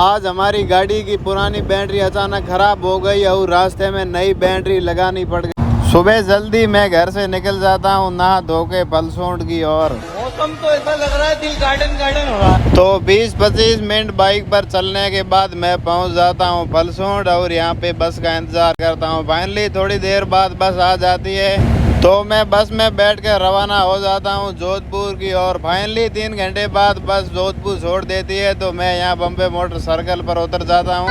आज हमारी गाड़ी की पुरानी बैटरी अचानक खराब हो गई और रास्ते में नई बैटरी लगानी पड़ गई। सुबह जल्दी मैं घर से निकल जाता हूँ नहा धो के पलसोंड की ओर। मौसम तो ऐसा लग रहा है दिल गार्डन गार्डन हो रहा है। तो 20-25 मिनट बाइक पर चलने के बाद मैं पहुँच जाता हूँ पलसोंड और यहाँ पे बस का इंतजार करता हूँ। फाइनली थोड़ी देर बाद बस आ जाती है तो मैं बस में बैठकर रवाना हो जाता हूँ जोधपुर की ओर। फाइनली 3 घंटे बाद बस जोधपुर छोड़ देती है तो मैं यहाँ बॉम्बे मोटर सर्कल पर उतर जाता हूँ।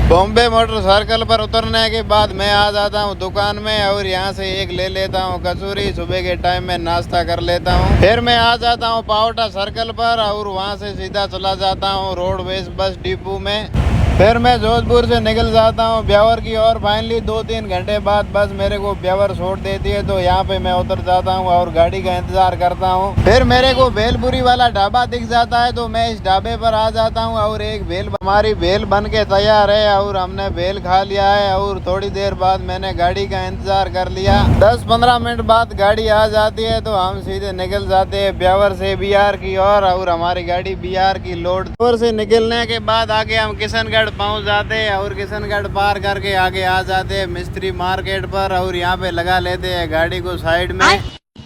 बॉम्बे मोटर सर्कल पर उतरने के बाद मैं आ जाता हूँ दुकान में और यहाँ से एक ले लेता हूँ कचौरी। सुबह के टाइम में नाश्ता कर लेता हूँ। फिर मैं आ जाता हूँ पावटा सर्कल पर और वहाँ से सीधा चला जाता हूँ रोडवेज बस डिपो में। फिर मैं जोधपुर से निकल जाता हूँ ब्यावर की ओर। फाइनली 2-3 घंटे बाद बस मेरे को ब्यावर छोड़ देती है तो यहाँ पे मैं उतर जाता हूँ और गाड़ी का इंतजार करता हूँ। फिर मेरे को भेलपुरी वाला ढाबा दिख जाता है तो मैं इस ढाबे पर आ जाता हूँ और एक भेल हमारी भेल बन के तैयार है और हमने भेल खा लिया है। और थोड़ी देर बाद मैंने गाड़ी का इंतजार कर लिया। 10-15 मिनट बाद गाड़ी आ जाती है तो हम सीधे निकल जाते हैं ब्यावर से बिहार की ओर और हमारी गाड़ी बिहार की लोड से निकलने के बाद आगे हम किशनगढ़ पहुंच जाते हैं और किशनगढ़ पार करके आगे आ जाते हैं मिस्त्री मार्केट पर और यहाँ पे लगा लेते हैं गाड़ी को साइड में।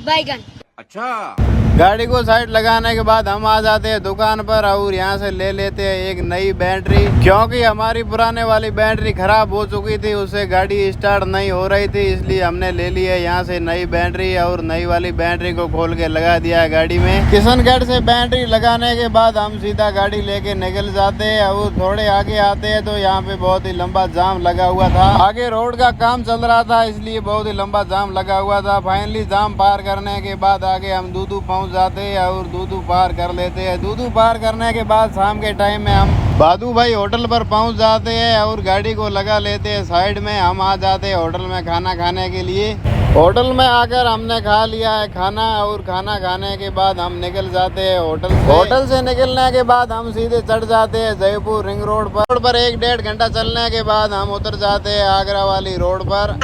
बैगन अच्छा, गाड़ी को साइड लगाने के बाद हम आ जाते हैं दुकान पर और यहाँ से ले लेते हैं एक नई बैटरी क्योंकि हमारी पुराने वाली बैटरी खराब हो चुकी थी, उससे गाड़ी स्टार्ट नहीं हो रही थी, इसलिए हमने ले ली है यहाँ से नई बैटरी और नई वाली बैटरी को खोल के लगा दिया है गाड़ी में। किशनगढ़ से बैटरी लगाने के बाद हम सीधा गाड़ी लेके निकल जाते हैं और थोड़े आगे आते हैं तो यहाँ पे बहुत ही लंबा जाम लगा हुआ था। आगे रोड का काम चल रहा था इसलिए बहुत ही लंबा जाम लगा हुआ था। फाइनली जाम पार करने के बाद आगे हम दूधू पहुँच जाते हैं और दूधू पार कर लेते हैं। दूधू पार करने के बाद शाम के टाइम में हम बादू भाई होटल पर पहुंच जाते हैं और गाड़ी को लगा लेते हैं साइड में। हम आ जाते हैं होटल में खाना खाने के लिए। होटल में आकर हमने खा लिया है खाना और खाना खाने के बाद हम निकल जाते हैं होटल से निकलने के बाद हम सीधे चढ़ जाते हैं जयपुर रिंग रोड पर 1-1.5 घंटा चलने के बाद हम उतर जाते हैं आगरा वाली रोड पर।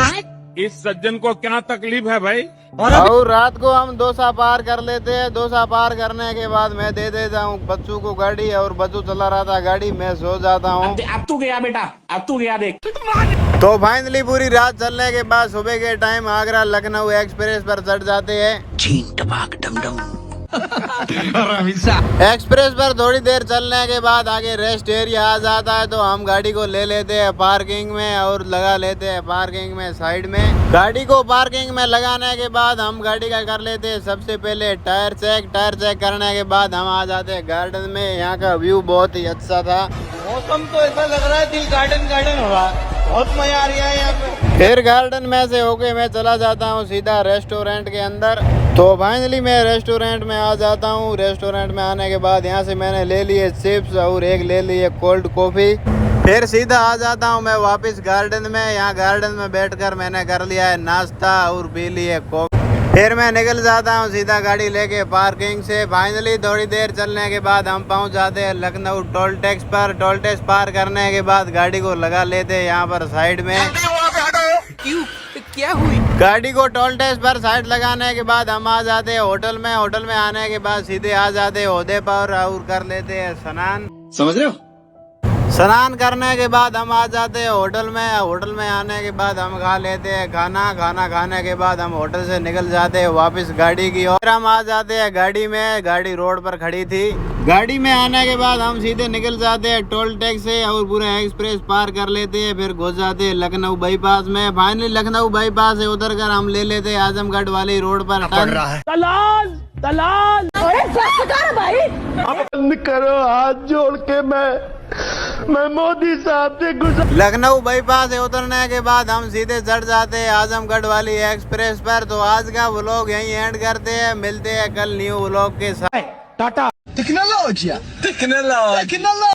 इस सज्जन को क्या तकलीफ है भाई? और रात को हम दोसा पार कर लेते हैं। दोसा पार करने के बाद मैं दे देता हूँ बच्चू को गाड़ी और बच्चू चला रहा था गाड़ी, मैं सो जाता हूँ। अब तू गया बेटा, अब तू गया देख। तो फाइनली पूरी रात चलने के बाद सुबह के टाइम आगरा लखनऊ एक्सप्रेस पर चढ़ जाते हैं। एक्सप्रेस पर थोड़ी देर चलने के बाद आगे रेस्ट एरिया आ जाता है तो हम गाड़ी को ले लेते हैं पार्किंग में और लगा लेते हैं पार्किंग में साइड में। गाड़ी को पार्किंग में लगाने के बाद हम गाड़ी का कर लेते हैं सबसे पहले टायर चेक। टायर चेक करने के बाद हम आ जाते हैं गार्डन में। यहाँ का व्यू बहुत ही अच्छा था। मौसम तो ऐसा लग रहा है दिल गार्डन गार्डन हो रहा है, बहुत मजा आ रहा है यहाँ पे। फिर गार्डन में से होके मैं चला जाता हूँ सीधा रेस्टोरेंट के अंदर। तो फाइनली मैं रेस्टोरेंट में आ जाता हूँ। रेस्टोरेंट में आने के बाद यहाँ से मैंने ले लिए चिप्स और एक ले लिए कोल्ड कॉफी। फिर सीधा आ जाता हूँ मैं वापस गार्डन में। यहाँ गार्डन में बैठकर मैंने कर लिया है नाश्ता और पी लिए कॉफी। फिर मैं निकल जाता हूँ सीधा गाड़ी लेके पार्किंग से। फाइनली थोड़ी देर चलने के बाद हम पहुँच जाते हैं लखनऊ टोल टैक्स पर। टोल टैक्स पार करने के बाद गाड़ी को लगा लेते हैं यहाँ पर साइड में। क्यों, क्या हुई? गाड़ी को टोल टैक्स पर साइड लगाने के बाद हम आ जाते हैं होटल में। होटल में आने के बाद सीधे आ जाते हैं ओहदे पर और कर लेते हैं स्नान। समझ रहे हो? स्नान करने के बाद हम आ जाते हैं होटल में। होटल में आने के बाद हम खा लेते हैं खाना। खाना खाने के बाद हम होटल से निकल जाते हैं वापस गाड़ी की ओर। हम आ जाते हैं गाड़ी में। गाड़ी रोड पर खड़ी थी। गाड़ी में आने के बाद हम सीधे निकल जाते हैं टोल टैक्स से और पूरा एक्सप्रेस पार कर लेते हैं। फिर घुस जाते हैं लखनऊ बाईपास में। फाइनली लखनऊ बाईपास से उतर कर हम ले लेते हैं आजमगढ़ वाली रोड पर। दलाल दलाल, भाई बंद करो हाथ जोड़ के मैं मोदी साहब से गुजर। लखनऊ बाईपास से उतरने के बाद हम सीधे चढ़ जाते हैं आजमगढ़ वाली एक्सप्रेस पर। तो आज का व्लॉग यहीं एंड करते हैं। मिलते हैं कल न्यू व्लॉग के साथ। टाटा। टेक्नोलॉजी